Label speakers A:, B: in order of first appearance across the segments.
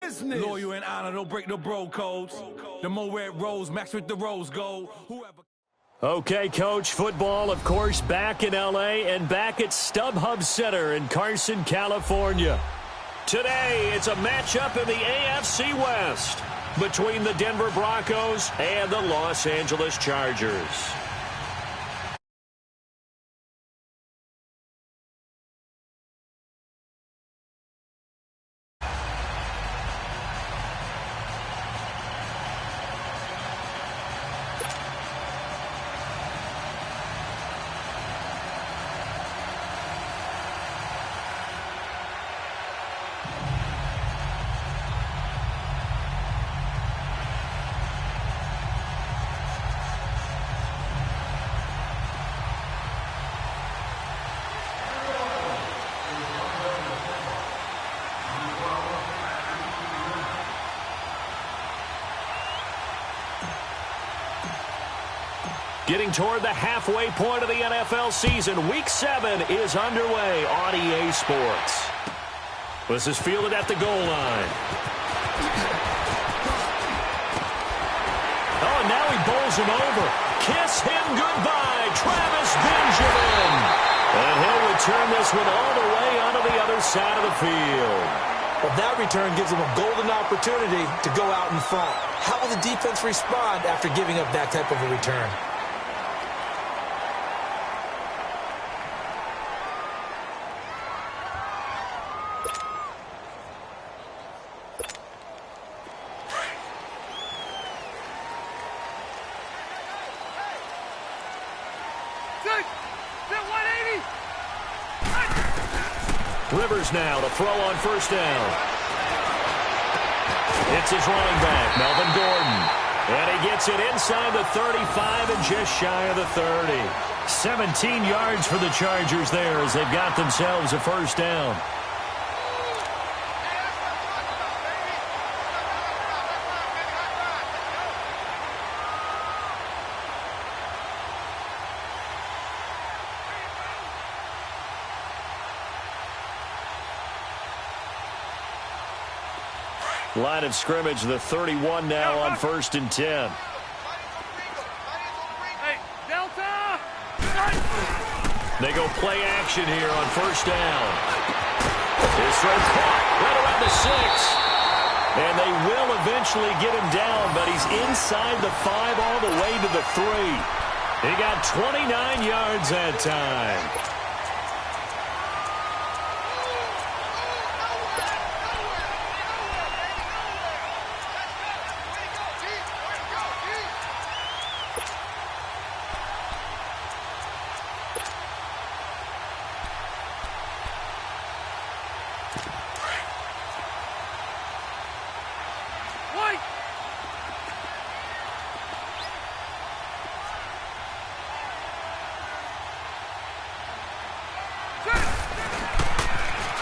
A: business. Loyal and honor, don't break the bro codes. The more red rose, match with the rose gold. Whoever.
B: Okay, Coach, football, of course, back in L.A. and back at StubHub Center in Carson, California. Today, it's a matchup in the AFC West between the Denver Broncos and the Los Angeles Chargers. Getting toward the halfway point of the NFL season, Week 7 is underway on EA Sports. This is fielded at the goal line. Oh, and now he bowls him over. Kiss him goodbye, Travis Benjamin. And he'll return this one all the way onto the other side of the field.
C: Well, that return gives him a golden opportunity to go out in front. How will the defense respond after giving up that type of a return?
B: Rivers now to throw on first down. It's his running back, Melvin Gordon. And he gets it inside the 35 and just shy of the 30. 17 yards for the Chargers there as they've got themselves a first down. Line of scrimmage, the 31 now on 1st and 10.
D: Hey, Delta!
B: They go play action here on first down. His throw caught right around the 6. And they will eventually get him down, but he's inside the 5 all the way to the 3. He got 29 yards that time.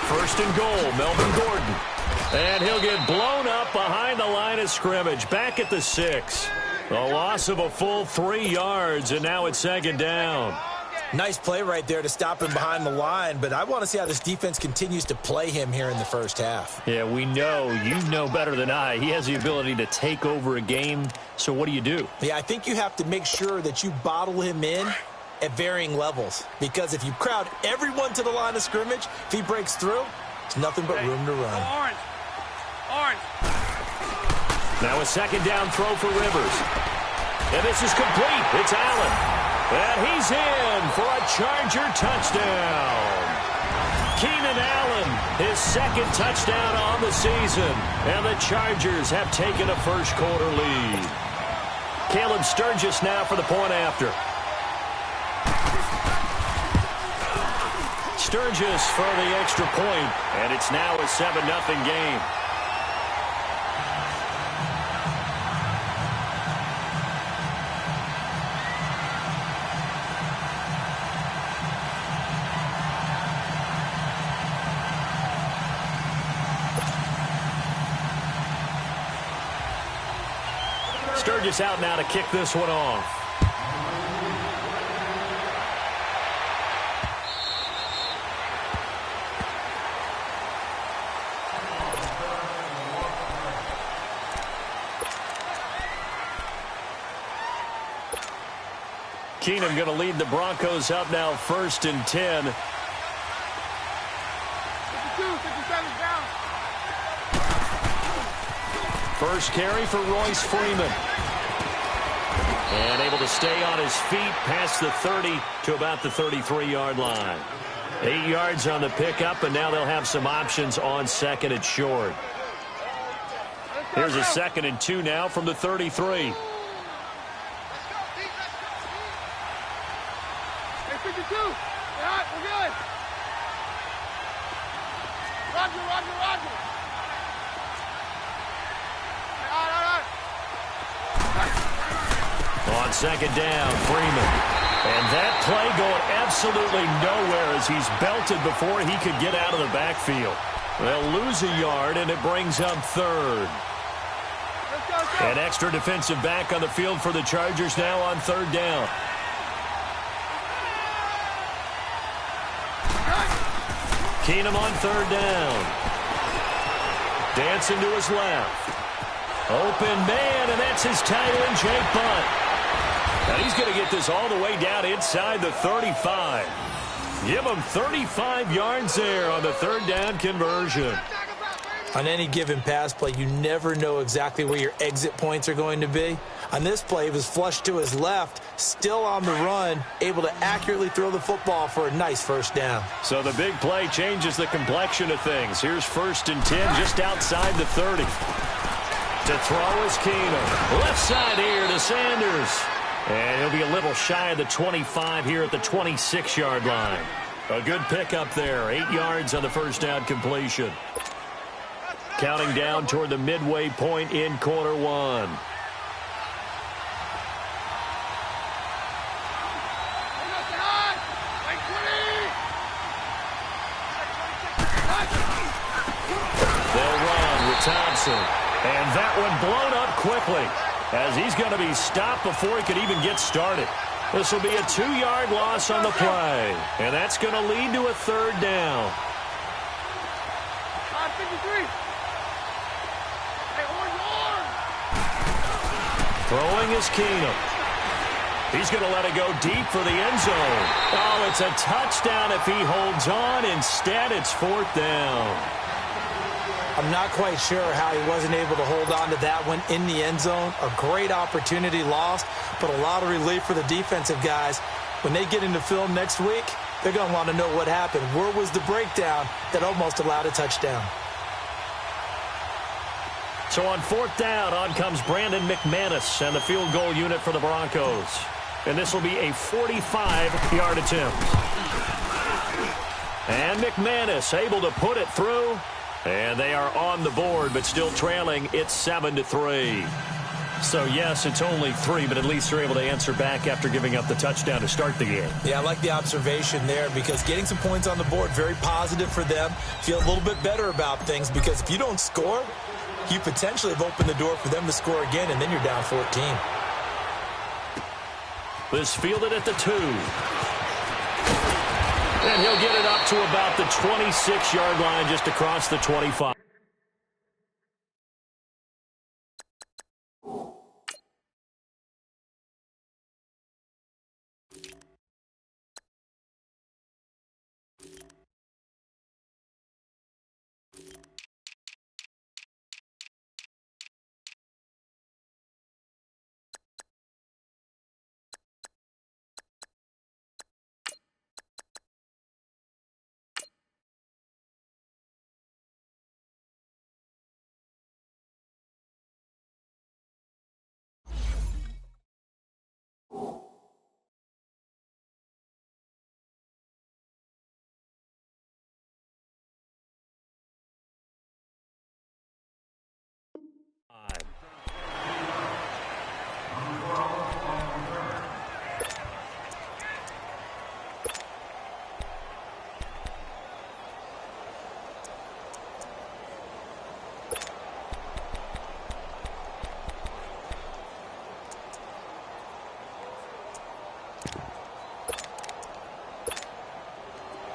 B: First and goal, Melvin Gordon. And he'll get blown up behind the line of scrimmage, back at the 6. A loss of a full 3 yards, and now it's second down.
C: Nice play right there to stop him behind the line, but I want to see how this defense continues to play him here in the first half.
B: Yeah, we know. You know better than I. He has the ability to take over a game, so what do you do?
C: Yeah, I think you have to make sure that you bottle him in at varying levels, because if you crowd everyone to the line of scrimmage, if he breaks through, it's nothing but room to run.
D: Orange. Orange.
B: Now a second down throw for Rivers. And this is complete. It's Allen. And he's in for a Charger touchdown. Keenan Allen, his second touchdown on the season. And the Chargers have taken a first-quarter lead. Caleb Sturgis now for the point after. Sturgis for the extra point, and it's now a 7-0 game. Sturgis out now to kick this one off. Keenum going to lead the Broncos up now 1st and 10.
D: 52, 57 down.
B: First carry for Royce Freeman. And able to stay on his feet past the 30 to about the 33-yard line. 8 yards on the pickup, and now they'll have some options on 2nd and short. Here's a 2nd and 2 now from the 33.
D: Hey, 52. We're good. Roger. All right.
B: On 2nd down, Freeman. And that play going absolutely nowhere as he's belted before he could get out of the backfield. They'll lose a yard, and it brings up 3rd. An extra defensive back on the field for the Chargers now on 3rd down. Keenum on 3rd down. Dancing to his left. Open man, and that's his tight end, Jake Butt. And he's going to get this all the way down inside the 35. Give him 35 yards there on the 3rd down conversion.
C: On any given pass play, you never know exactly where your exit points are going to be. On this play, he was flushed to his left, still on the run, able to accurately throw the football for a nice 1st down.
B: So the big play changes the complexion of things. Here's 1st and 10 just outside the 30. To throw is Keenum. Left side here to Sanders. And he'll be a little shy of the 25 here at the 26-yard line. A good pickup there. 8 yards on the 1st down completion. Counting down toward the midway point in quarter 1. They'll run with Thompson. And that one blown up quickly as he's going to be stopped before he could even get started. This will be a 2-yard loss on the play. And that's going to lead to a 3rd down.
D: 53.
B: Throwing is Keenum. He's going to let it go deep for the end zone. Oh, it's a touchdown if he holds on. Instead, it's 4th down.
C: I'm not quite sure how he wasn't able to hold on to that one in the end zone. A great opportunity lost, but a lot of relief for the defensive guys. When they get into film next week, they're going to want to know what happened. Where was the breakdown that almost allowed a touchdown?
B: So on 4th down, on comes Brandon McManus and the field goal unit for the Broncos. And this will be a 45-yard attempt. And McManus able to put it through. And they are on the board, but still trailing. It's 7-3. So, yes, it's only 3, but at least they're able to answer back after giving up the touchdown to start the game.
C: Yeah, I like the observation there because getting some points on the board, very positive for them. Feel a little bit better about things because if you don't score, you potentially have opened the door for them to score again, and then you're down 14.
B: This fielded at the 2. And he'll get it up to about the 26-yard line just across the 25.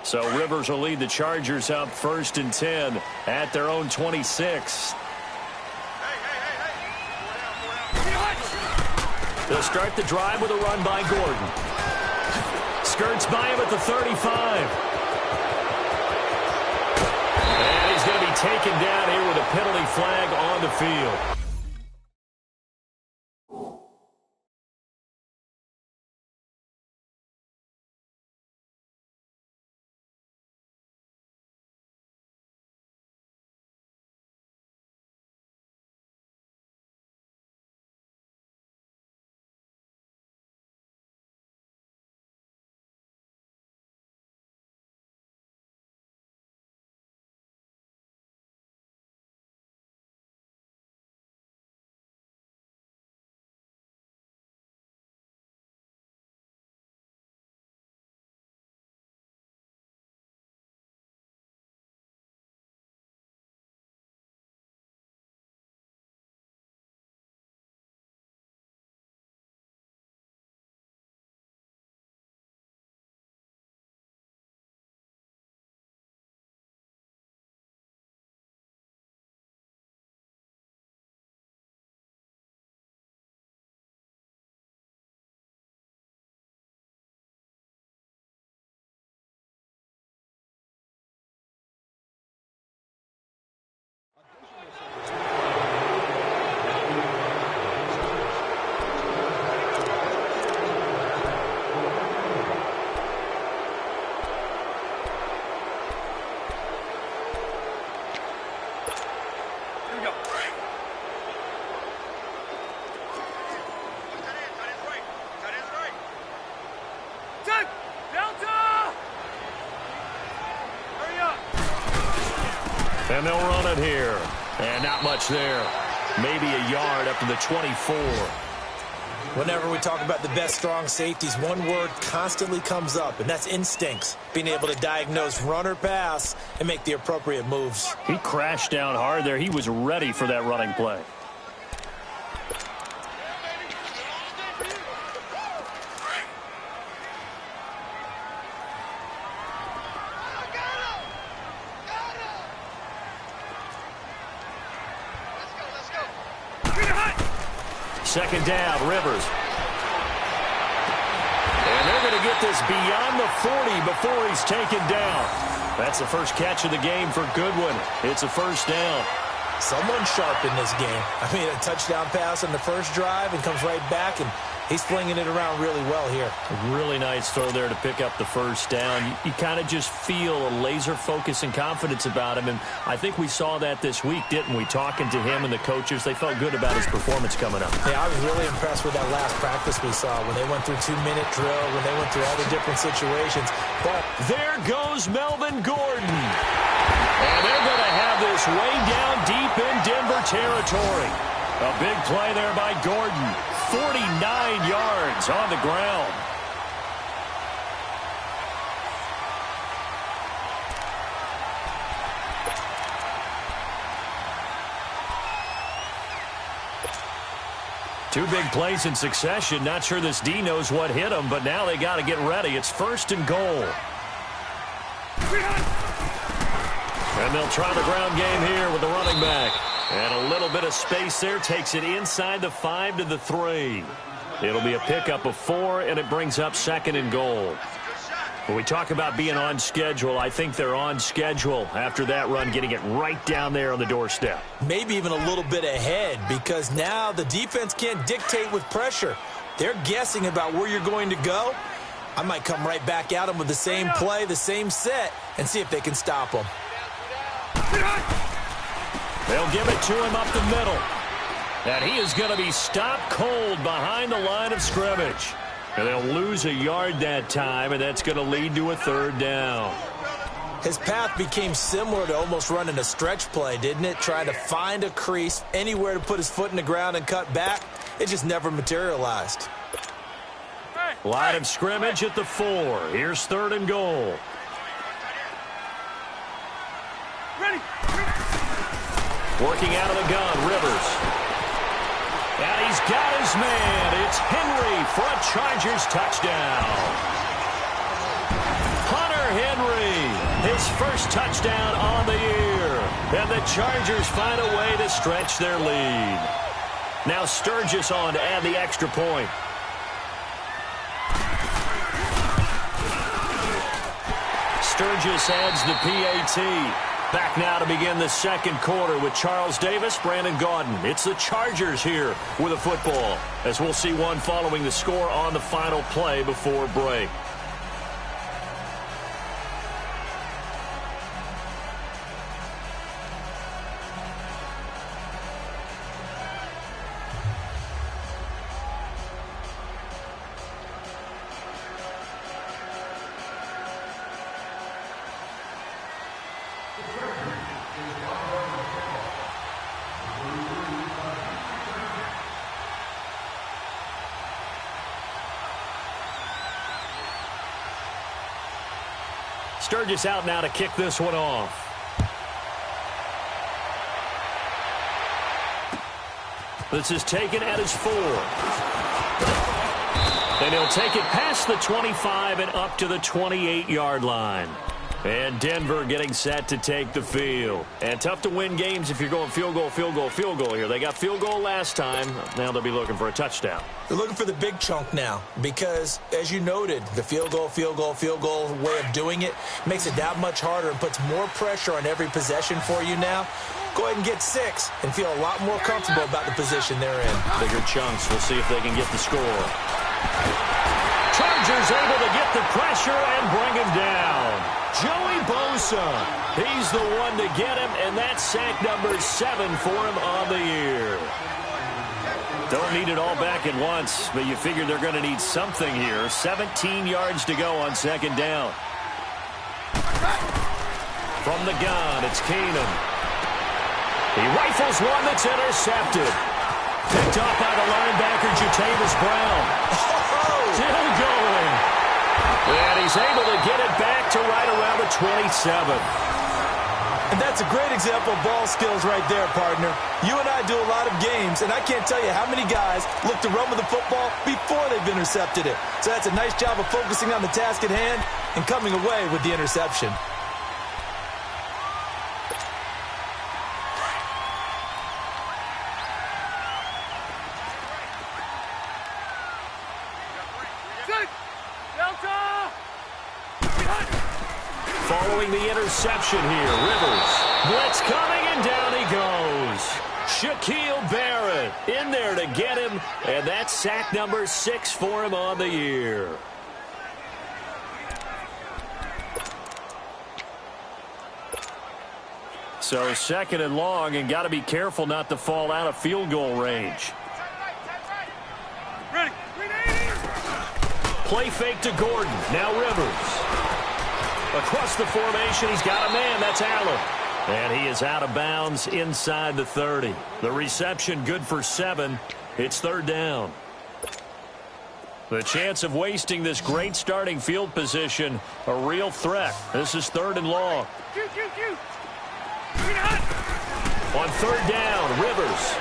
B: So Rivers will lead the Chargers up 1st and 10 at their own 26. They'll start the drive with a run by Gordon. skirts by him at the 35. And he's going to be taken down here with a penalty flag on the field. And they'll run it here. And not much there. Maybe a yard up to the 24.
C: Whenever we talk about the best strong safeties, one word constantly comes up, and that's instincts. Being able to diagnose run or pass and make the appropriate moves.
B: He crashed down hard there. He was ready for that running play. Second down, Rivers. And they're going to get this beyond the 40 before he's taken down. That's the first catch of the game for Goodwin. It's a first down.
C: Someone sharp in this game. I mean, a touchdown pass on the first drive and comes right back, and he's flinging it around really well here.
B: A really nice throw there to pick up the first down. You kind of just feel a laser focus and confidence about him, and I think we saw that this week, didn't we? Talking to him and the coaches, they felt good about his performance coming up.
C: Yeah, I was really impressed with that last practice we saw when they went through 2-minute drill, when they went through all the different situations. But
B: there goes Melvin Gordon. And they're going to have this way down deep in Denver territory. A big play there by Gordon. 49 yards on the ground. Two big plays in succession. Not sure this D knows what hit him, but now they got to get ready. It's first and goal. And they'll try the ground game here with the running back. And a little bit of space there takes it inside the 5 to the 3. It'll be a pickup of 4, and it brings up second and goal. When we talk about being on schedule, I think they're on schedule after that run, getting it right down there on the doorstep.
C: Maybe even a little bit ahead, because now the defense can't dictate with pressure. They're guessing about where you're going to go. I might come right back at them with the same play, the same set, and see if they can stop them.
B: They'll give it to him up the middle. And he is going to be stopped cold behind the line of scrimmage. And they'll lose a yard that time, and that's going to lead to a third down.
C: His path became similar to almost running a stretch play, didn't it? Trying to find a crease, anywhere to put his foot in the ground and cut back. It just never materialized.
B: Line of scrimmage at the 4. Here's third and goal. Working out of the gun, Rivers. And he's got his man. It's Henry for a Chargers touchdown. Hunter Henry, his first touchdown on the year. And the Chargers find a way to stretch their lead. Now Sturgis on to add the extra point. Sturgis adds the PAT. Back now to begin the second quarter with Charles Davis, Brandon Gaudin. It's the Chargers here with a football, as we'll see one following the score on the final play before break. Sturgis out now to kick this one off. This is taken at his 4. And he'll take it past the 25 and up to the 28-yard line. And Denver getting set to take the field. And tough to win games if you're going field goal, field goal, field goal here. They got field goal last time. Now they'll be looking for a touchdown.
C: They're looking for the big chunk now because, as you noted, the field goal way of doing it makes it that much harder and puts more pressure on every possession for you now. Go ahead and get 6 and feel a lot more comfortable about the position they're in.
B: Bigger chunks. We'll see if they can get the score. Chargers able to get the pressure and bring him down. Joey Bosa, he's the one to get him, and that's sack number 7 for him on the year. Don't need it all back at once, but you figure they're going to need something here. 17 yards to go on second down. From the gun, it's Keenum. He rifles one that's intercepted. Picked off by the linebacker, Jatavis Brown. Still going. And he's able to get it back to right around the 27.
C: And that's a great example of ball skills right there, partner. You and I do a lot of games, and I can't tell you how many guys look to run with the football before they've intercepted it. So that's a nice job of focusing on the task at hand and coming away with the interception.
B: Following the interception here, Rivers. Blitz coming, and down he goes. Shaquille Barrett in there to get him, and that's sack number 6 for him on the year. So second and long, and got to be careful not to fall out of field goal range.
D: Ready.
B: Play fake to Gordon. Now Rivers. Across the formation, he's got a man. That's Allen. And he is out of bounds inside the 30. The reception good for 7. It's third down. The chance of wasting this great starting field position, a real threat. This is third and long. On third down, Rivers.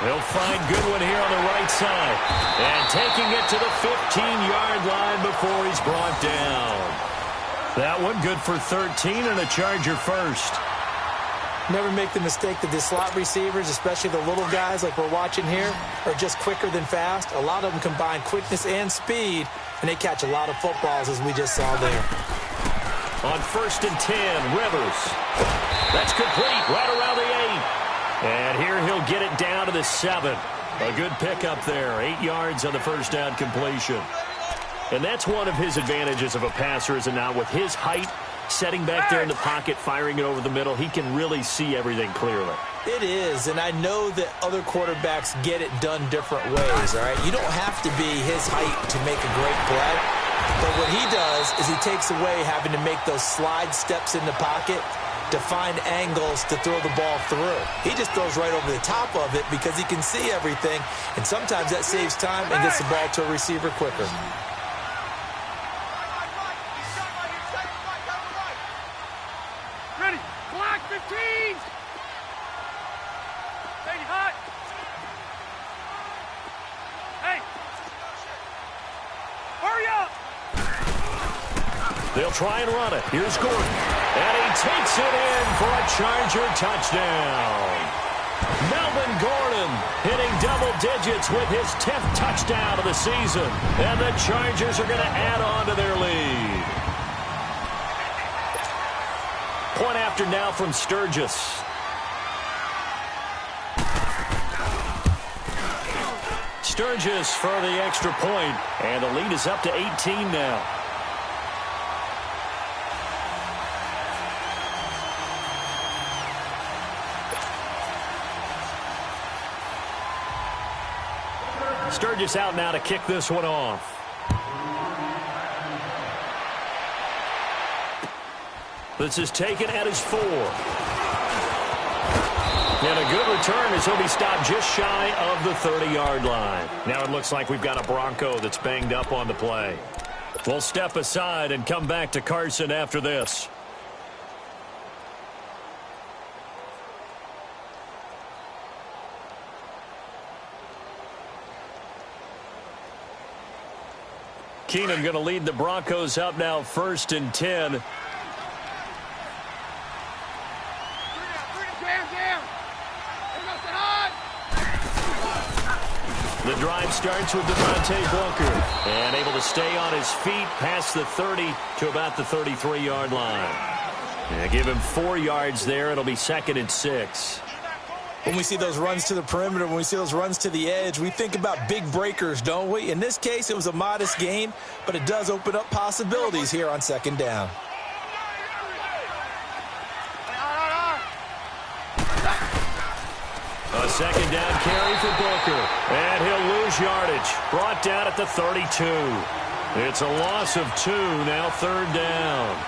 B: They'll find Goodwin here on the right side. And taking it to the 15-yard line before he's brought down. That one good for 13 and a Charger first.
C: Never make the mistake that the slot receivers, especially the little guys like we're watching here, are just quicker than fast. A lot of them combine quickness and speed, and they catch a lot of footballs, as we just saw there.
B: On 1st and 10, Rivers. That's complete right around the 8. And here he'll get it down to the 7. A good pickup there. 8 yards on the first down completion. And that's one of his advantages of a passer, is it not? With his height, setting back there in the pocket, firing it over the middle, he can really see everything clearly.
C: It is, and I know that other quarterbacks get it done different ways, all right? You don't have to be his height to make a great play. But what he does is he takes away having to make those slide steps in the pocket to find angles to throw the ball through. He just throws right over the top of it because he can see everything, and sometimes that saves time and gets the ball to a receiver quicker.
D: Ready. Clock 15. Hey, hot. Hey. Hurry up.
B: They'll try and run it. Here's Gordon. And he takes it in for a Charger touchdown. Melvin Gordon hitting double digits with his 10th touchdown of the season. And the Chargers are going to add on to their lead. point after now from Sturgis. Sturgis for the extra point, and the lead is up to 18 now. Sturgis out now to kick this one off. This is taken at his 4. And a good return as he'll be stopped just shy of the 30-yard line. Now it looks like we've got a Bronco that's banged up on the play. We'll step aside and come back to Carson after this. Keenum going to lead the Broncos up now 1st and 10. The drive starts with Devontae and able to stay on his feet past the 30 to about the 33-yard line. And give him 4 yards there. It'll be 2nd and 6.
C: When we see those runs to the perimeter, when we see those runs to the edge, we think about big breakers, don't we? In this case, it was a modest gain, but it does open up possibilities here on 2nd down.
B: A 2nd down carry for Booker. And he'll lose yardage. Brought down at the 32. It's a loss of 2, now 3rd down.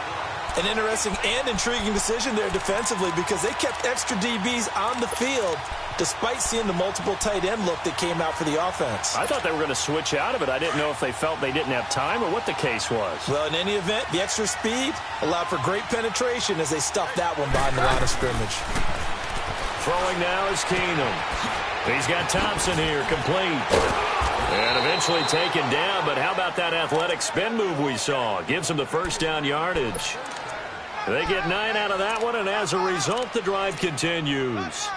C: An interesting and intriguing decision there defensively because they kept extra DBs on the field despite seeing the multiple tight end look that came out for the offense.
B: I thought they were going to switch out of it. I didn't know if they felt they didn't have time or what the case was.
C: Well, in any event, the extra speed allowed for great penetration as they stuffed that one behind the line of scrimmage.
B: Throwing now is Keenum. He's got Thompson here, complete. And eventually taken down, but how about that athletic spin move we saw? Gives him the 1st down yardage. They get 9 out of that one, and as a result, the drive continues.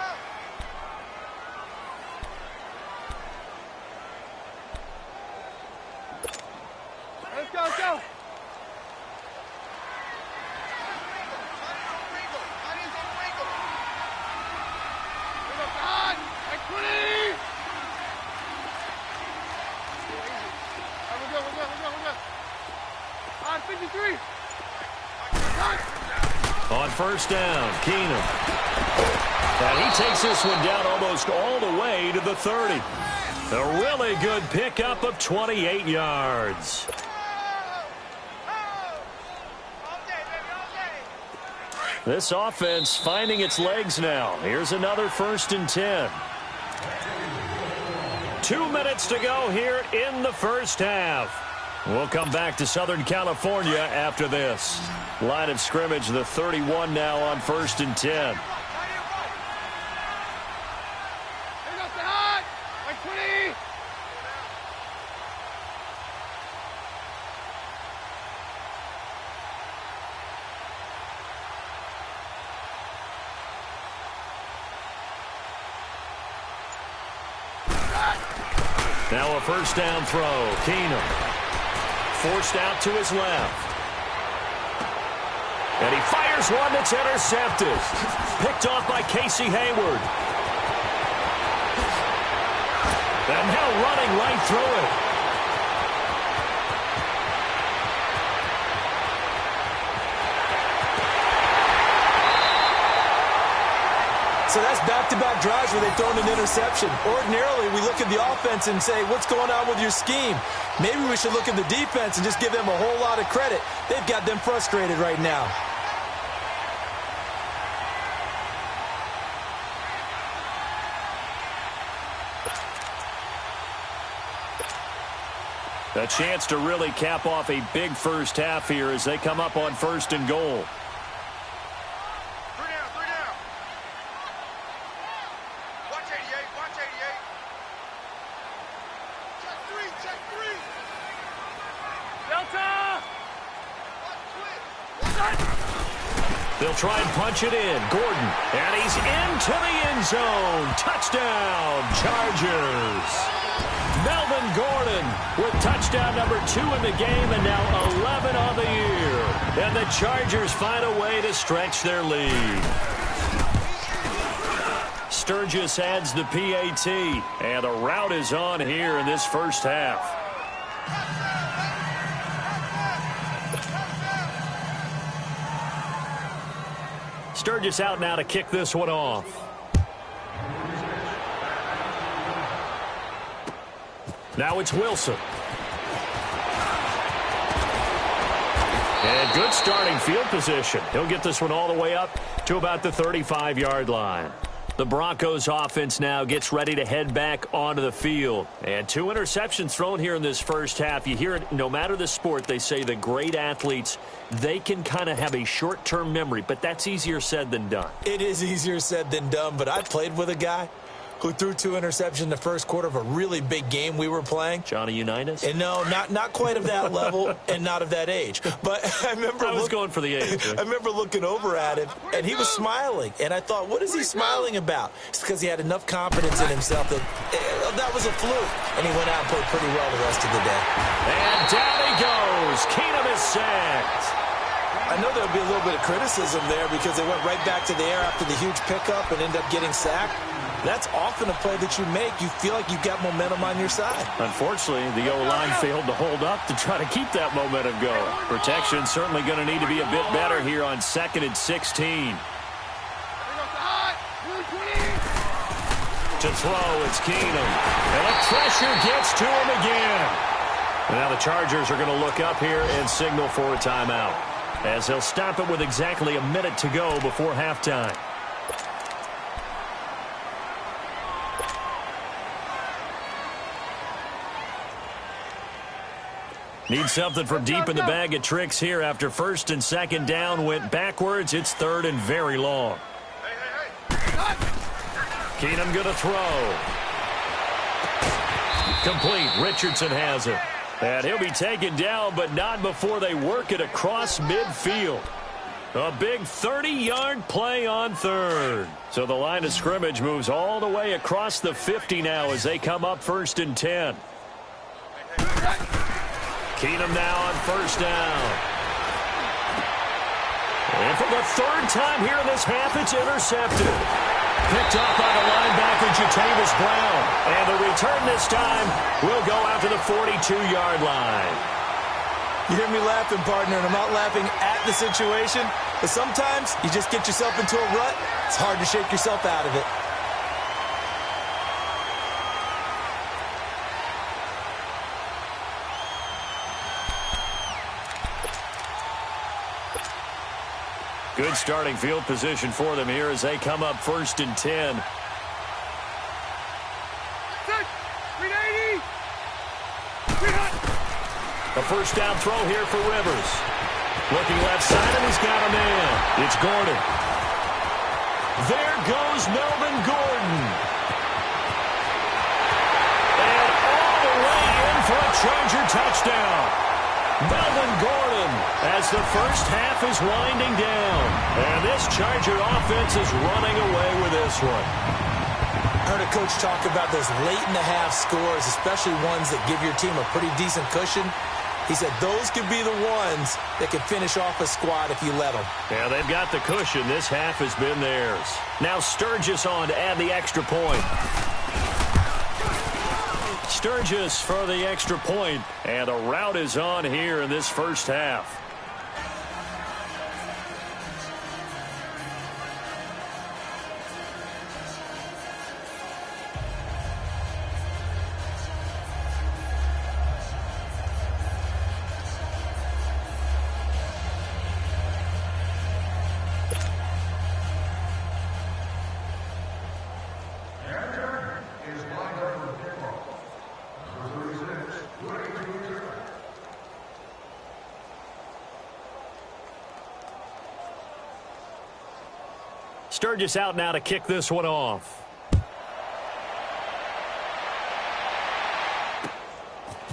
D: Let's go, let's go. On 53.
B: On 1st down, Keenum. And he takes this one down almost all the way to the 30. A really good pickup of 28 yards. This offense finding its legs now. Here's another 1st and 10. 2 minutes to go here in the 1st half. We'll come back to Southern California after this. Line of scrimmage, the 31 now on 1st and 10. Now a 1st down throw. Keenum. Forced out to his left. And he fires one that's intercepted. Picked off by Casey Hayward. And now running right through it.
C: So that's back-to-back drives where they've thrown an interception. Ordinarily, we look at the offense and say, what's going on with your scheme? Maybe we should look at the defense and just give them a whole lot of credit. They've got them frustrated right now.
B: A chance to really cap off a big 1st half here as they come up on 1st and goal. They'll try and punch it in. Gordon. And he's into the end zone. Touchdown, Chargers. Melvin Gordon with touchdown number 2 in the game and now 11 on the year. And the Chargers find a way to stretch their lead. Sturgis adds the PAT, and the rout is on here in this first half. Sturgis out now to kick this one off. Now it's Wilson. And good starting field position. He'll get this one all the way up to about the 35-yard line. The Broncos offense now gets ready to head back onto the field. And 2 interceptions thrown here in this first half. You hear it, no matter the sport, they say the great athletes, they can kind of have a short-term memory, but that's easier said than done.
C: It is easier said than done, but I played with a guy who threw 2 interceptions in the first quarter of a really big game we were playing.
B: Johnny Unitas?
C: And no, not quite of that level and not of that age. But I was
B: going for the age.
C: I remember looking over at him, and he was smiling. And I thought, what is he smiling about? It's because he had enough confidence in himself that was a fluke. And he went out and played pretty well the rest of the day.
B: And down he goes. Keenum is sacked.
C: I know there'll be a little bit of criticism there because they went right back to the air after the huge pickup and ended up getting sacked. That's often a play that you make. You feel like you've got momentum on your side.
B: Unfortunately, the O-line failed to hold up to try to keep that momentum going. Protection certainly going to need to be a bit better here on 2nd and 16. To throw, it's Keenum. And the pressure gets to him again. And now the Chargers are going to look up here and signal for a timeout, as they'll stop it with exactly a minute to go before halftime. Need something from deep in the bag of tricks here after 1st and 2nd down went backwards. It's 3rd and very long. Keenum going to throw. Complete. Richardson has it. And he'll be taken down, but not before they work it across midfield. A big 30-yard play on 3rd. So the line of scrimmage moves all the way across the 50 now as they come up 1st and 10. Keenum now on 1st down. And for the 3rd time here in this half, it's intercepted. Picked up by the linebacker, Jatavis Brown. And the return this time will go out to the 42-yard line.
C: You hear me laughing, partner, and I'm not laughing at the situation, but sometimes you just get yourself into a rut. It's hard to shake yourself out of it.
B: Good starting field position for them here as they come up 1st and 10.
D: 380.
B: A 1st down throw here for Rivers. Looking left side, and he's got a man. It's Gordon. There goes Melvin Gordon. And all the way in for a Charger touchdown. Melvin Gordon as the first half is winding down. And this Charger offense is running away with this one.
C: I heard a coach talk about those late-in-the-half scores, especially ones that give your team a pretty decent cushion. He said those could be the ones that could finish off a squad if you let them.
B: Yeah, they've got the cushion. This half has been theirs. Now Sturgis on to add the extra point. Sturgis for the extra point, and the rout is on here in this first half. Sturgis out now to kick this one off.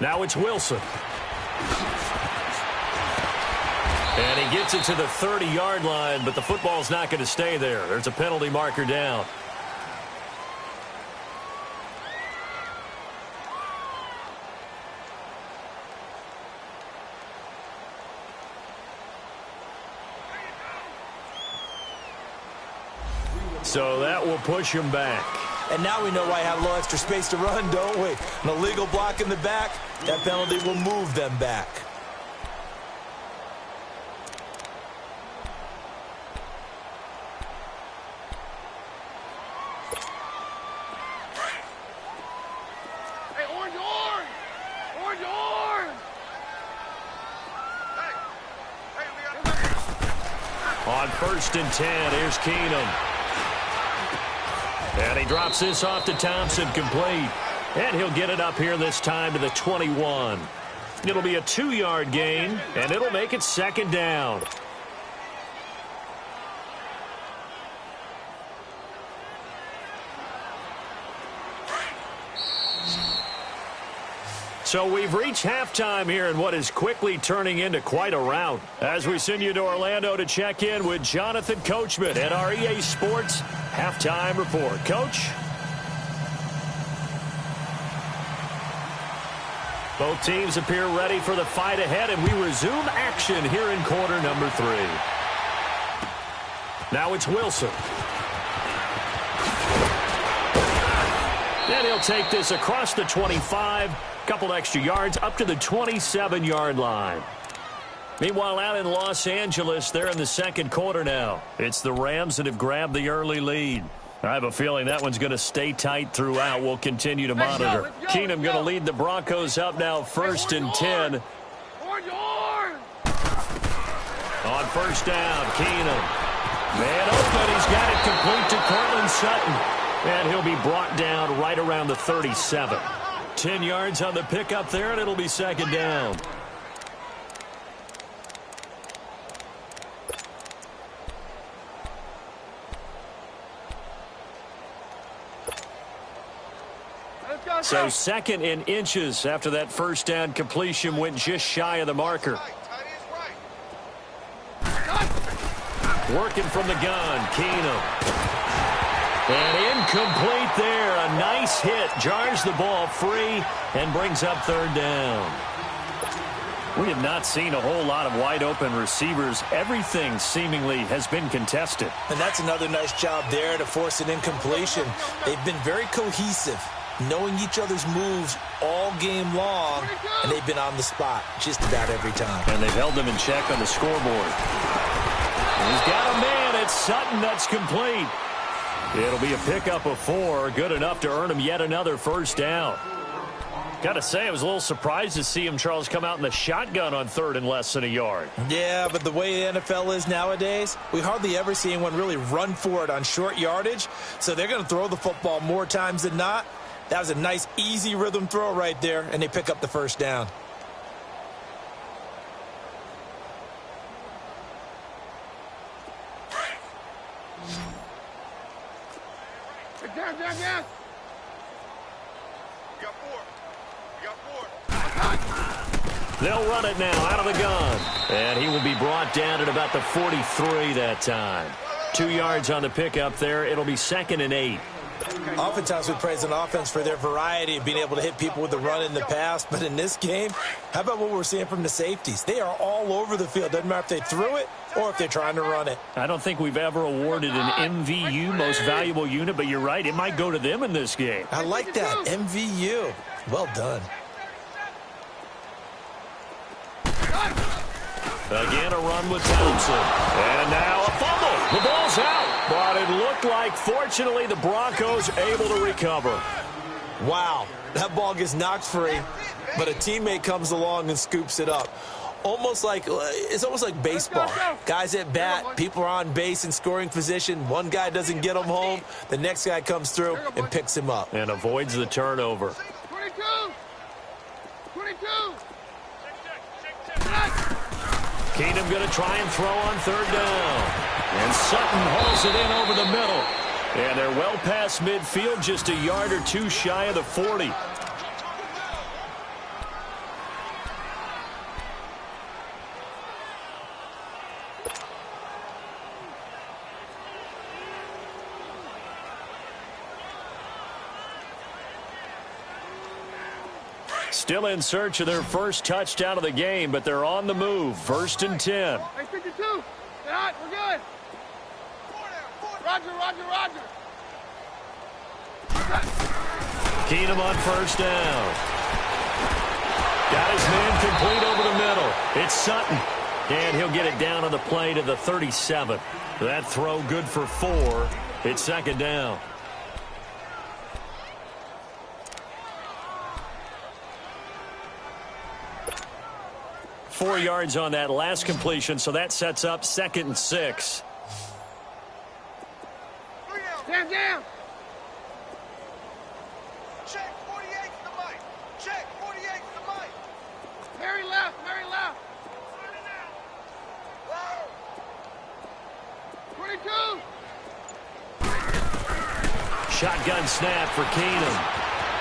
B: Now it's Wilson. And he gets it to the 30-yard line, but the football's not going to stay there. There's a penalty marker down. So that will push him back.
C: And now we know why I have a little extra space to run, don't we? An illegal block in the back, that penalty will move them back.
D: Hey, orange, orange! Orange, orange! Hey, we got...
B: On 1st and 10, here's Keenum. And he drops this off to Thompson, complete. And he'll get it up here this time to the 21. It'll be a 2-yard gain, and it'll make it 2nd down. So we've reached halftime here in what is quickly turning into quite a rout. As we send you to Orlando to check in with Jonathan Coachman at our EA Sports Halftime Report. Coach? Both teams appear ready for the fight ahead, and we resume action here in quarter number 3. Now it's Wilson. And he'll take this across the 25, couple extra yards up to the 27-yard line. Meanwhile, out in Los Angeles, they're in the 2nd quarter now. It's the Rams that have grabbed the early lead. I have a feeling that one's going to stay tight throughout. We'll continue to monitor. Keenum going to lead the Broncos up now 1st and 10.
D: Orange, orange!
B: On 1st down, Keenum. Man open, he's got it complete to Cortland Sutton. And he'll be brought down right around the 37. 10 yards on the pickup there, and it'll be 2nd down. So 2nd in inches after that 1st down completion went just shy of the marker. Working from the gun, Keenum. And incomplete there. A nice hit. Jars the ball free and brings up 3rd down. We have not seen a whole lot of wide-open receivers. Everything seemingly has been contested.
C: And that's another nice job there to force an incompletion. They've been very cohesive, knowing each other's moves all game long, and they've been on the spot just about every time.
B: And they've held them in check on the scoreboard. And he's got a man. It's Sutton. That's complete. It'll be a pickup of 4, good enough to earn him yet another 1st down. Got to say, I was a little surprised to see him, Charles, come out in the shotgun on 3rd and less than a yard.
C: Yeah, but the way the NFL is nowadays, we hardly ever see anyone really run for it on short yardage, so they're going to throw the football more times than not. That was a nice, easy rhythm throw right there, and they pick up the 1st down.
D: Down. We got 4.
B: They'll run it now out of the gun. And he will be brought down at about the 43 that time. 2 yards on the pickup there. It'll be 2nd and 8.
C: Oftentimes we praise an offense for their variety of being able to hit people with the run in the pass. But in this game, how about what we're seeing from the safeties? They are all over the field. Doesn't matter if they threw it or if they're trying to run it.
B: I don't think we've ever awarded an MVU, most valuable unit, but you're right. It might go to them in this game.
C: I like that. MVU. Well done.
B: Again, a run with Thompson. And now a fumble. The ball's out. But it looked like, fortunately, the Broncos able to recover.
C: Wow. That ball gets knocked free, but a teammate comes along and scoops it up. It's almost like baseball. Guys at bat, people are on base in scoring position. One guy doesn't get him home. The next guy comes through and picks him up.
B: And avoids the turnover.
D: 22.
B: Keenum going to try and throw on 3rd down. And Sutton hauls it in over the middle. And they're well past midfield, just a yard or 2 shy of the 40. Still in search of their first touchdown of the game, but they're on the move. 1st and 10.
D: Hey, 52. We're good. Roger.
B: Keenum on first down. Got his man complete over the middle. It's Sutton. And he'll get it down on the play to the 37. That throw good for 4. It's second down. Four yards on that last completion, so that sets up 2nd and 6.
D: Stand down.
E: Check 48 to the mic. Check 48 to the mic.
D: Mary left. Mary left. 22.
B: Shotgun snap for Keenum.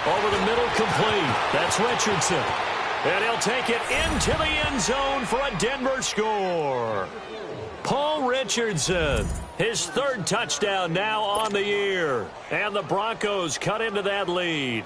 B: Over the middle, complete. That's Richardson. And he'll take it into the end zone for a Denver score. Paul Richardson, his 3rd touchdown now on the year. And the Broncos cut into that lead.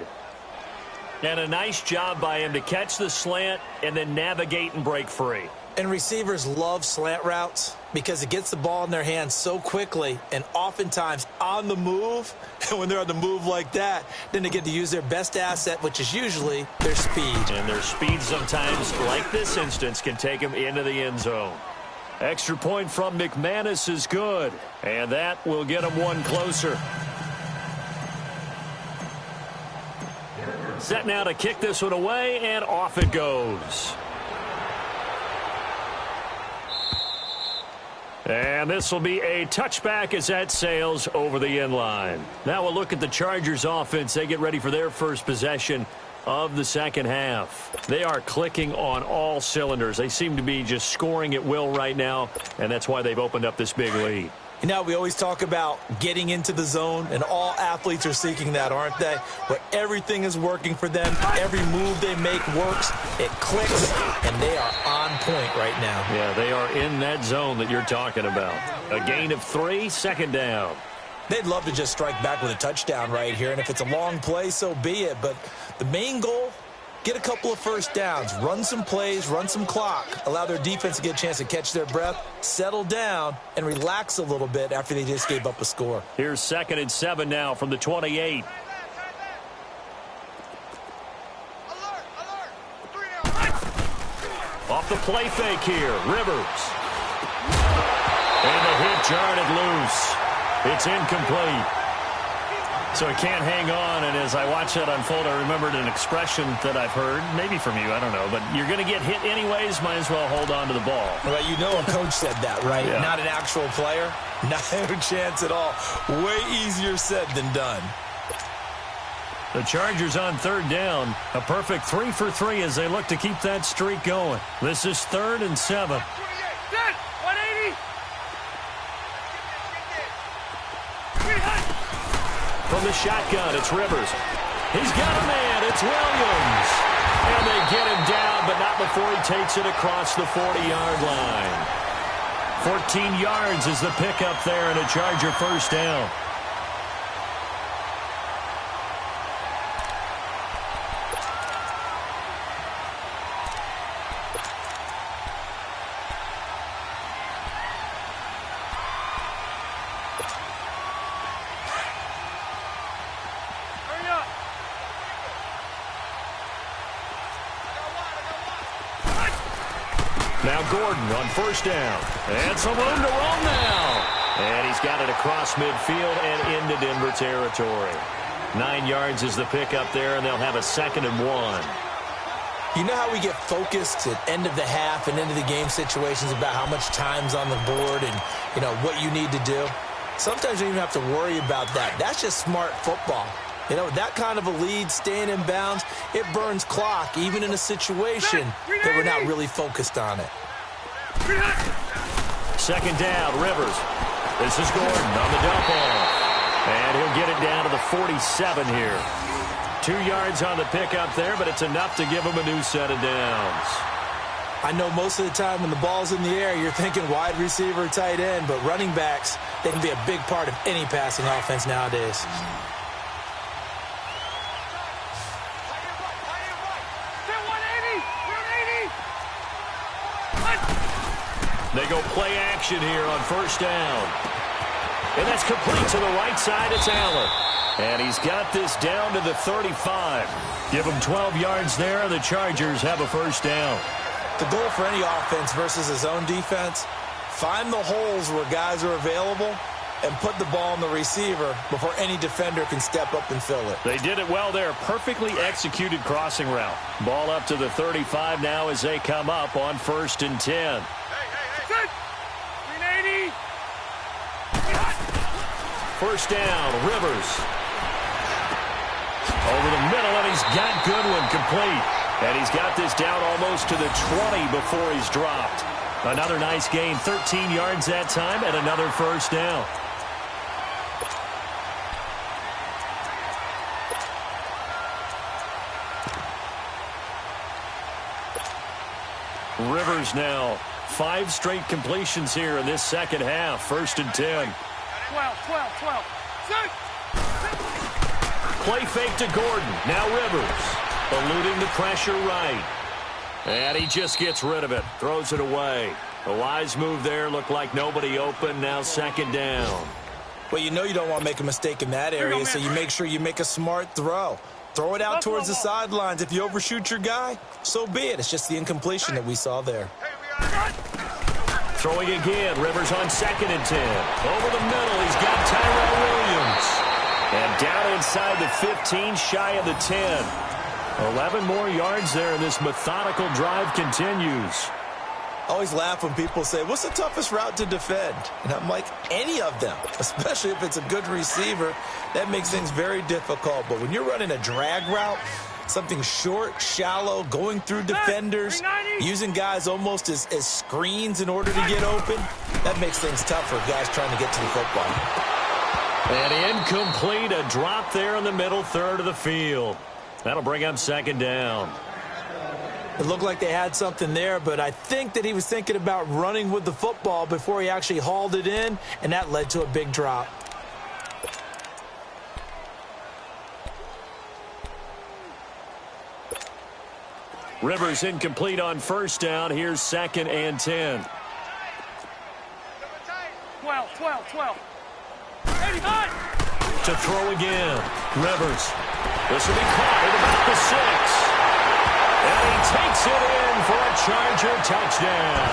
B: And a nice job by him to catch the slant and then navigate and break free.
C: And receivers love slant routes because it gets the ball in their hands so quickly and oftentimes on the move. And when they're on the move like that, then they get to use their best asset, which is usually their speed.
B: And their speed sometimes, like this instance, can take them into the end zone. Extra point from McManus is good. And that will get them one closer. Set now to kick this one away, and off it goes. And this will be a touchback as that sails over the end line. Now we'll look at the Chargers offense. They get ready for their first possession of the second half. They are clicking on all cylinders. They seem to be just scoring at will right now, and that's why they've opened up this big lead.
C: You know, we always talk about getting into the zone, and all athletes are seeking that, aren't they? Where everything is working for them, every move they make works, it clicks, and they are on point right now.
B: Yeah, they are in that zone that you're talking about. A gain of 3, 2nd down.
C: They'd love to just strike back with a touchdown right here, and if it's a long play, so be it. But the main goal, get a couple of first downs, run some plays, run some clock, allow their defense to get a chance to catch their breath, settle down, and relax a little bit after they just gave up a score.
B: Here's 2nd and 7 now from the 28. Off the play fake here, Rivers. And the hit jarred it loose. It's incomplete. So it can't hang on, and as I watch that unfold, I remembered an expression that I've heard, maybe from you, I don't know, but you're going to get hit anyways, might as well hold on to the ball.
C: Well, you know a coach said that, right?
B: Yeah.
C: Not an actual player. No chance at all. Way easier said than done.
B: The Chargers on 3rd down. A perfect 3 for 3 as they look to keep that streak going. This is 3rd and 7.
D: 180.
B: From the shotgun, it's Rivers. He's got a man. It's Williams. And they get him down, but not before he takes it across the 40-yard line. 14 yards is the pickup there, and a Charger first down. Now Gordon on first down. And some room to roam now. And he's got it across midfield and into Denver territory. 9 yards is the pickup there, and they'll have a 2nd and 1.
C: You know how we get focused at end of the half and into the game situations about how much time's on the board and, you know, what you need to do? Sometimes you don't even have to worry about that. That's just smart football. You know, that kind of a lead, staying in bounds, it burns clock, even in a situation that we're not really focused on it.
B: 2nd down, Rivers. This is Gordon on the dump off. And he'll get it down to the 47 here. 2 yards on the pickup there, but it's enough to give him a new set of downs.
C: I know most of the time when the ball's in the air, you're thinking wide receiver, tight end, but running backs, they can be a big part of any passing offense nowadays.
B: They go play action here on first down. And that's complete to the right side. It's Allen. And he's got this down to the 35. Give him 12 yards there, and the Chargers have a first down.
C: The goal for any offense versus a zone defense, find the holes where guys are available and put the ball on the receiver before any defender can step up and fill it.
B: They did it well there. Perfectly executed crossing route. Ball up to the 35 now as they come up on 1st and 10.
D: Good. 380.
B: First down, Rivers. Over the middle, and he's got Goodwin complete. And he's got this down almost to the 20 before he's dropped. Another nice gain, 13 yards that time, and another first down. Rivers now, 5 straight completions here in this second half. 1st and 10.
D: 12.
B: Play fake to Gordon. Now Rivers, eluding the pressure right. And he just gets rid of it. Throws it away. A wise move there. Looked like nobody open. Now 2nd down.
C: Well, you know you don't want to make a mistake in that area, so you make sure you make a smart throw. Throw it out towards the sidelines. If you overshoot your guy, so be it. It's just the incompletion that we saw there.
B: Throwing again. Rivers on 2nd and 10. Over the middle, he's got Tyrell Williams. And down inside the 15, shy of the 10. 11 more yards there, and this methodical drive continues.
C: I always laugh when people say, what's the toughest route to defend? And I'm like, any of them, especially if it's a good receiver. That makes things very difficult. But when you're running a drag route, something short, shallow, going through defenders, using guys almost as screens in order to get open, that makes things tough for guys trying to get to the football.
B: And incomplete, a drop there in the middle third of the field. That'll bring up 2nd down.
C: It looked like they had something there, but I think that he was thinking about running with the football before he actually hauled it in, and that led to a big drop.
B: Rivers incomplete on 1st down. Here's 2nd and 10.
D: 12.
B: To throw again. Rivers. This will be caught at about the 6. And he takes it in for a Charger touchdown.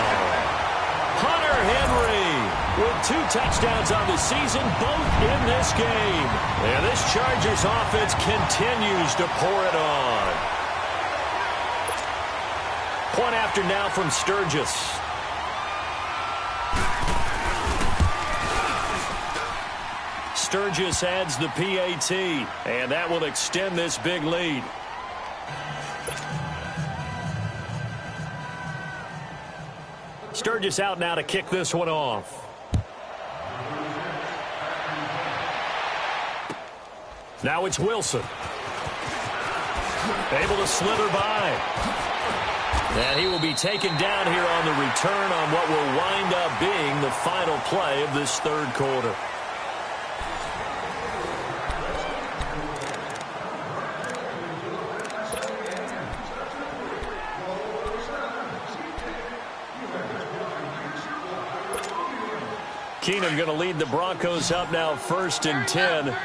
B: Hunter Henry with 2 touchdowns on the season, both in this game. And this Chargers offense continues to pour it on. Point after now from Sturgis. Sturgis adds the PAT, and that will extend this big lead. Sturgis out now to kick this one off. Now it's Wilson. Able to slither by. And he will be taken down here on the return on what will wind up being the final play of this 3rd quarter. Keenum going to lead the Broncos up now 1st and 10.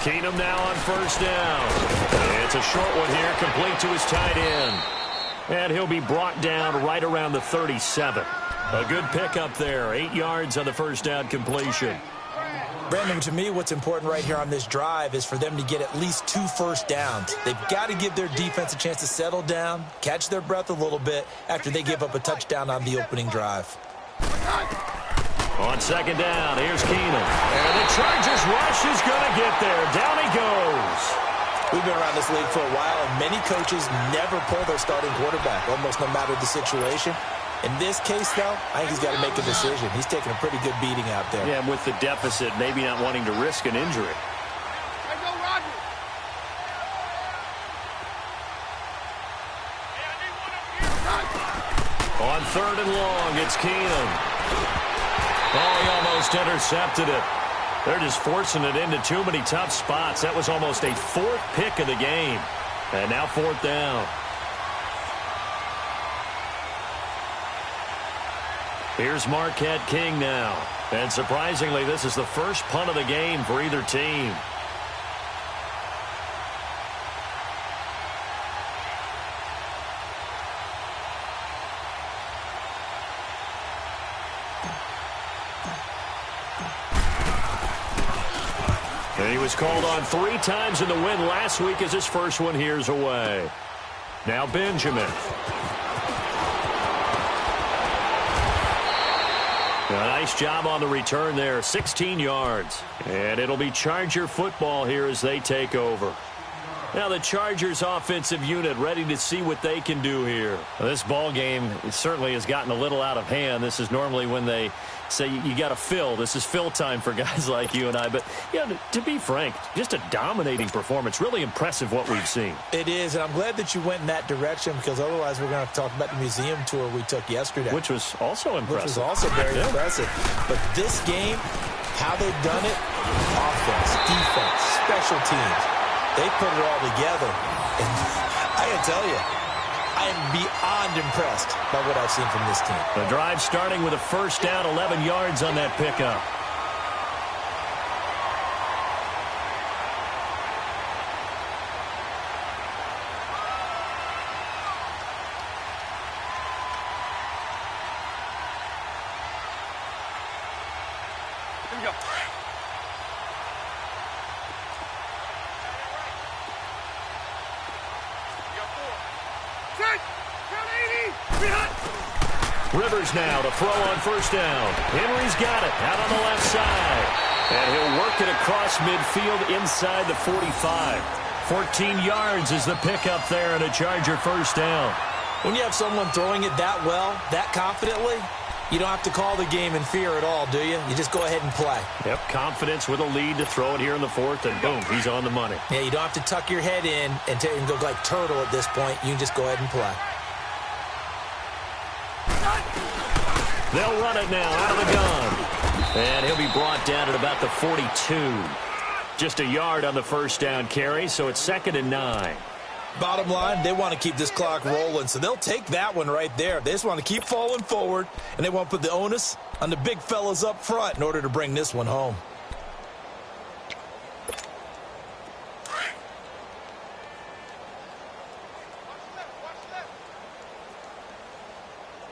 B: Keenum now on 1st down. It's a short one here, complete to his tight end. And he'll be brought down right around the 37. A good pickup there, 8 yards on the 1st down completion.
C: Brandon, to me, what's important right here on this drive is for them to get at least 2 first downs. They've got to give their defense a chance to settle down, catch their breath a little bit after they give up a touchdown on the opening drive.
B: On 2nd down, here's Keenum. And the Chargers rush is going to get there. Down he goes.
C: We've been around this league for a while, and many coaches never pull their starting quarterback, almost no matter the situation. In this case, though, I think he's got to make a decision. He's taking a pretty good beating out there.
B: Yeah, with the deficit, maybe not wanting to risk an injury.
D: Hey, go Roger.
B: On 3rd and long, it's Keenum. Oh, he almost intercepted it. They're just forcing it into too many tough spots. That was almost a fourth pick of the game. And now fourth down. Here's Marquette King now. And surprisingly, this is the first punt of the game for either team. And he was called on 3 times in the win last week as his first one here's away. Now Benjamin. A nice job on the return there, 16 yards. And it'll be Charger football here as they take over. Now the Chargers offensive unit ready to see what they can do here. Well, this ball game it certainly has gotten a little out of hand. This is normally when they say you got to fill. This is fill time for guys like you and I. But, you know, to be frank, just a dominating performance. Really impressive what we've seen.
C: It is, and I'm glad that you went in that direction because otherwise we're going to have to talk about the museum tour we took yesterday.
B: Which was also impressive.
C: Which was also very impressive. But this game, how they've done it, offense, defense, special teams, they put it all together. And I got to tell you, I am beyond impressed by what I've seen from this team.
B: The drive starting with a first down, 11 yards on that pickup.
D: Here we go.
B: Rivers now to throw on first down. Henry's got it out on the left side. And he'll work it across midfield inside the 45. 14 yards is the pickup there and a Charger first down.
C: When you have someone throwing it that well, that confidently, you don't have to call the game in fear at all, do you? You just go ahead and play.
B: Yep, confidence with a lead to throw it here in the fourth, and boom, he's on the money.
C: Yeah, you don't have to tuck your head in and go like turtle at this point. You can just go ahead and play.
B: They'll run it now out of the gun. And he'll be brought down at about the 42. Just a yard on the first down carry, so it's 2nd and 9.
C: Bottom line, they want to keep this clock rolling, so they'll take that one right there. They just want to keep falling forward, and they want to put the onus on the big fellas up front in order to bring this one home.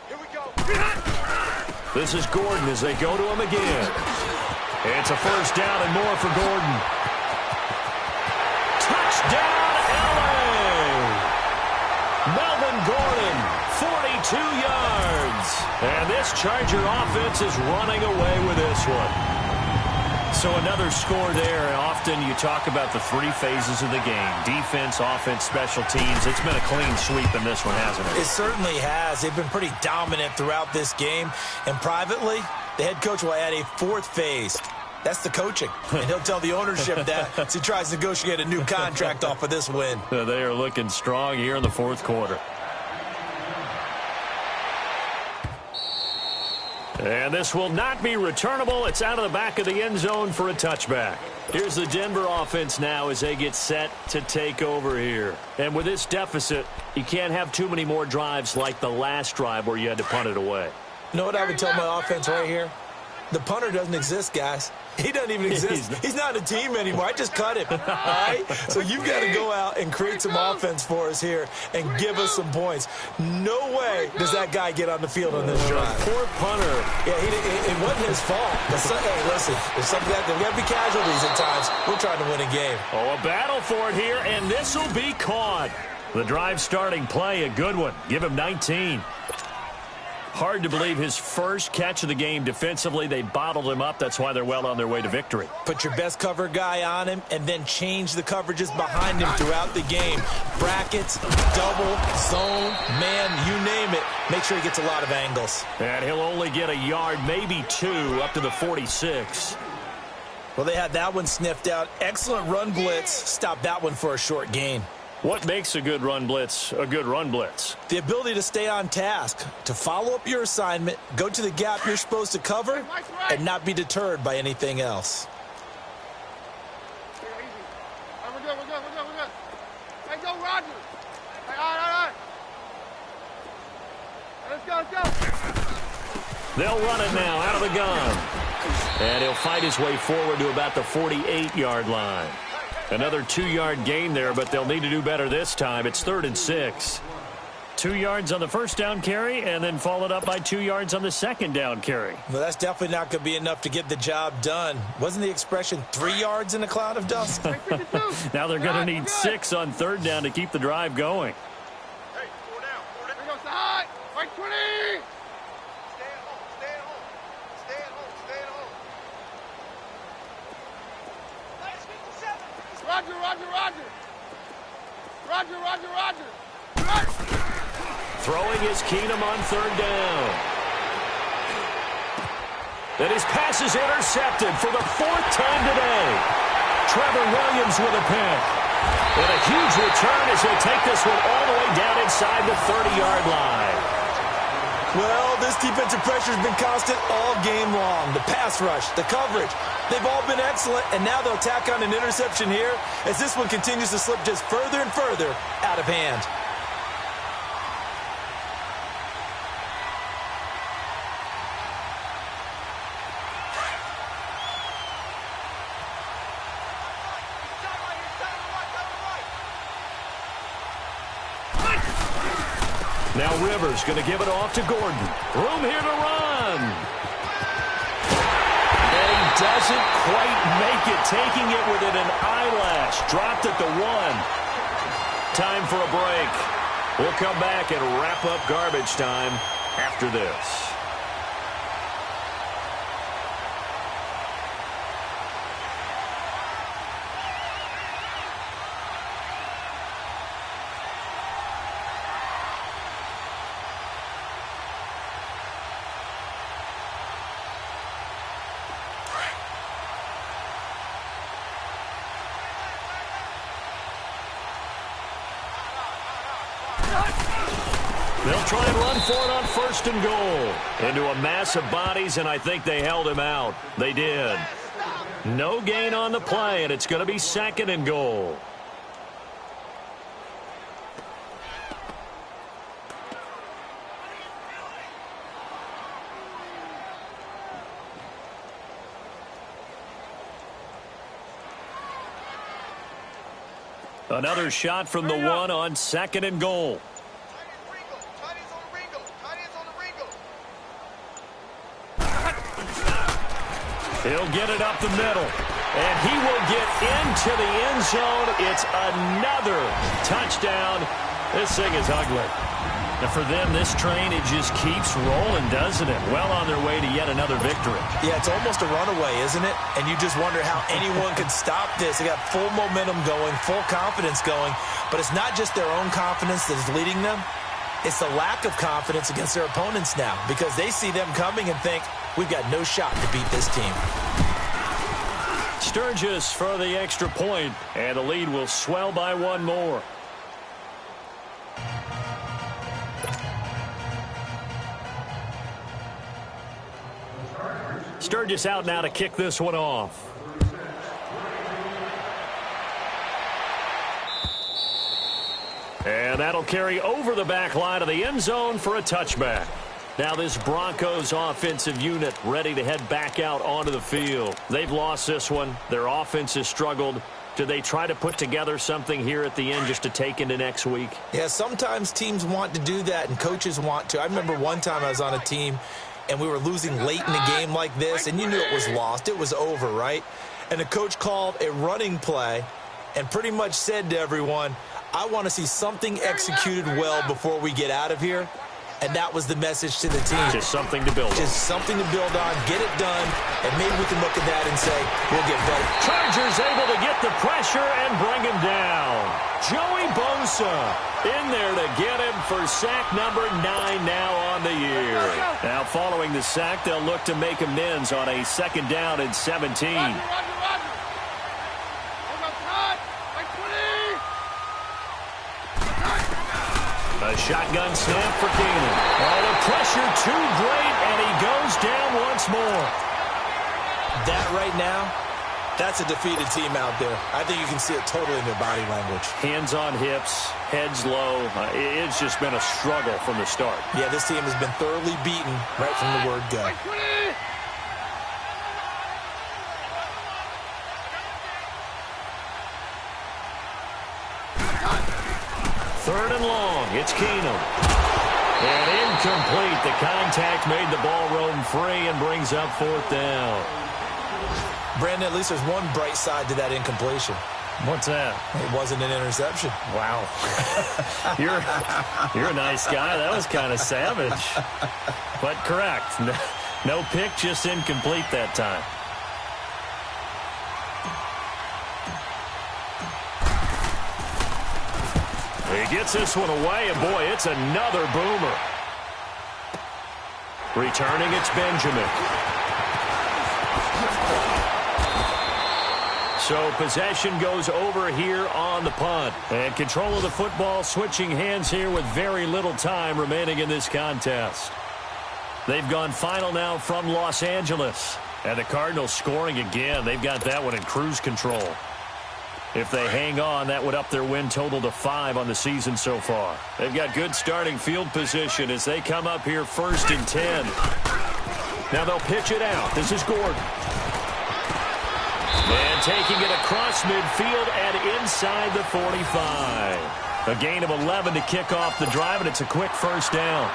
E: Here we go.
B: This is Gordon as they go to him again. It's a first down and more for Gordon. Touchdown, LA! Melvin Gordon, 42 yards. And this Charger offense is running away with this one. So another score there, and often you talk about the 3 phases of the game. Defense, offense, special teams. It's been a clean sweep in this one, hasn't it?
C: It certainly has. They've been pretty dominant throughout this game. And privately, the head coach will add a 4th phase. That's the coaching. And he'll tell the ownership that as he tries to negotiate a new contract off of this win.
B: They are looking strong here in the 4th quarter. And this will not be returnable. It's out of the back of the end zone for a touchback. Here's the Denver offense now as they get set to take over here. And with this deficit, you can't have too many more drives like the last drive where you had to punt it away.
C: You know what I would tell my offense right here? The punter doesn't exist, guys. He doesn't even exist. He's not a team anymore. I just cut him. All right? So you've got to go out and create some offense for us here and give us some points. No way does that guy get on the field on this drive.
B: Poor punter.
C: Yeah, it wasn't his fault. Hey, listen, there's got to be casualties at times. We're trying to win a game.
B: Oh, a battle for it here, and this will be caught. The drive starting play, a good one. Give him 19. Hard to believe his first catch of the game defensively. They bottled him up. That's why they're well on their way to victory.
C: Put your best cover guy on him and then change the coverages behind him throughout the game. Brackets, double, zone, man, you name it. Make sure he gets a lot of angles.
B: And he'll only get a yard, maybe 2, up to the 46.
C: Well, they had that one sniffed out. Excellent run blitz. Stop that one for a short gain.
B: What makes a good run blitz a good run blitz?
C: The ability to stay on task, to follow up your assignment, go to the gap you're supposed to cover, and not be deterred by anything else.
E: Let's go.
B: They'll run it now out of the gun. And he'll fight his way forward to about the 48-yard line. Another 2-yard gain there, but they'll need to do better this time. It's 3rd and 6. 2 yards on the first down carry, and then followed up by 2 yards on the second down carry.
C: Well, that's definitely not going to be enough to get the job done. Wasn't the expression 3 yards in a cloud of dust?
B: Now they're going to need 6 on 3rd down to keep the drive going.
E: Hey, 4 down. 4 down. Bring us side. Right 20. Stay at home. Stay at home. Stay at home. Stay at home. Nice 57. Roger.
B: Throwing is Keenum on 3rd down. And his pass is intercepted for the 4th time today. Trevor Williams with a pick. And a huge return as he'll take this one all the way down inside the 30-yard line.
C: Well, this defensive pressure has been constant all game long. The pass rush, the coverage, they've all been excellent, and now they'll tack on an interception here as this one continues to slip just further and further out of hand.
B: Now Rivers going to give it off to Gordon. Room here to run. And he doesn't quite make it, taking it within an eyelash. Dropped at the 1. Time for a break. We'll come back and wrap up garbage time after this. They'll try and run for it on 1st and goal. Into a mass of bodies, and I think they held him out. They did. No gain on the play, and it's going to be 2nd and goal. Another shot from the 1 on 2nd and goal. He'll get it up the middle, and he will get into the end zone. It's another touchdown. This thing is ugly. And for them, this train, it just keeps rolling, doesn't it? Well on their way to yet another victory.
C: Yeah, it's almost a runaway, isn't it? And you just wonder how anyone could stop this. They got full momentum going, full confidence going. But it's not just their own confidence that's leading them. It's the lack of confidence against their opponents now because they see them coming and think, we've got no shot to beat this team.
B: Sturgis for the extra point, and the lead will swell by 1 more. Sturgis out now to kick this one off. And that'll carry over the back line of the end zone for a touchback. Now this Broncos offensive unit ready to head back out onto the field. They've lost this one. Their offense has struggled. Do they try to put together something here at the end just to take into next week?
C: Yeah, sometimes teams want to do that and coaches want to. I remember one time I was on a team and we were losing late in a game like this, and you knew it was lost. It was over, right? And the coach called a running play and pretty much said to everyone, I want to see something executed well before we get out of here. And that was the message to the team.
B: Just something to build on.
C: Just something to build on, get it done, and maybe we can look at that and say, we'll get better.
B: Chargers able to get the pressure and bring him down. Joey Bosa in there to get him for sack number 9 now on the year. Now following the sack, they'll look to make amends on a 2nd down and 17. A shotgun snap for Keenum. Oh, the pressure too great, and he goes down once more.
C: That right now That's a defeated team out there. I think you can see it totally in their body language.
B: Hands on hips, heads low. It's just been a struggle from the start.
C: Yeah, this team has been thoroughly beaten right from the word go.
B: Third and long. It's Keenum. And incomplete. The contact made the ball roam free and brings up fourth down.
C: Brandon, at least there's one bright side to that incompletion.
B: What's that?
C: It wasn't an interception.
B: Wow. You're a nice guy. That was kind of savage. But correct. No pick, just incomplete that time. He gets this one away, and boy, it's another boomer. Returning, it's Benjamin. So possession goes over here on the punt. And control of the football switching hands here with very little time remaining in this contest. They've gone final now from Los Angeles. And the Cardinals scoring again. They've got that one in cruise control. If they hang on, that would up their win total to 5 on the season so far. They've got good starting field position as they come up here first and 10. Now they'll pitch it out. This is Gordon. And taking it across midfield and inside the 45. A gain of 11 to kick off the drive, and it's a quick first down.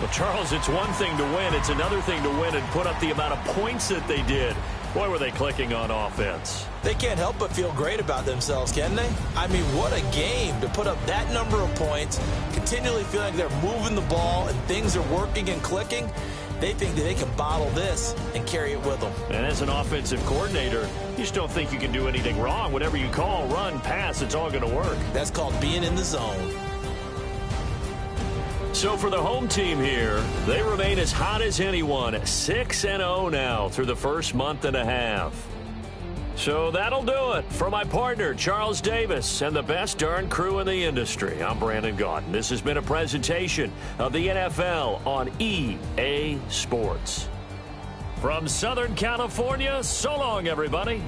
B: Well, Charles, it's one thing to win. It's another thing to win and put up the amount of points that they did. Boy, were they clicking on offense.
C: They can't help but feel great about themselves, can they? I mean, what a game to put up that number of points, continually feeling like they're moving the ball and things are working and clicking. They think that they can bottle this and carry it with them.
B: And as an offensive coordinator, you just don't think you can do anything wrong. Whatever you call, run, pass, it's all going to work.
C: That's called being in the zone.
B: So for the home team here, they remain as hot as anyone, 6-0 now through the first month and a half. So that'll do it. For my partner, Charles Davis, and the best darn crew in the industry, I'm Brandon Gaudin. This has been a presentation of the NFL on EA Sports. From Southern California, so long, everybody.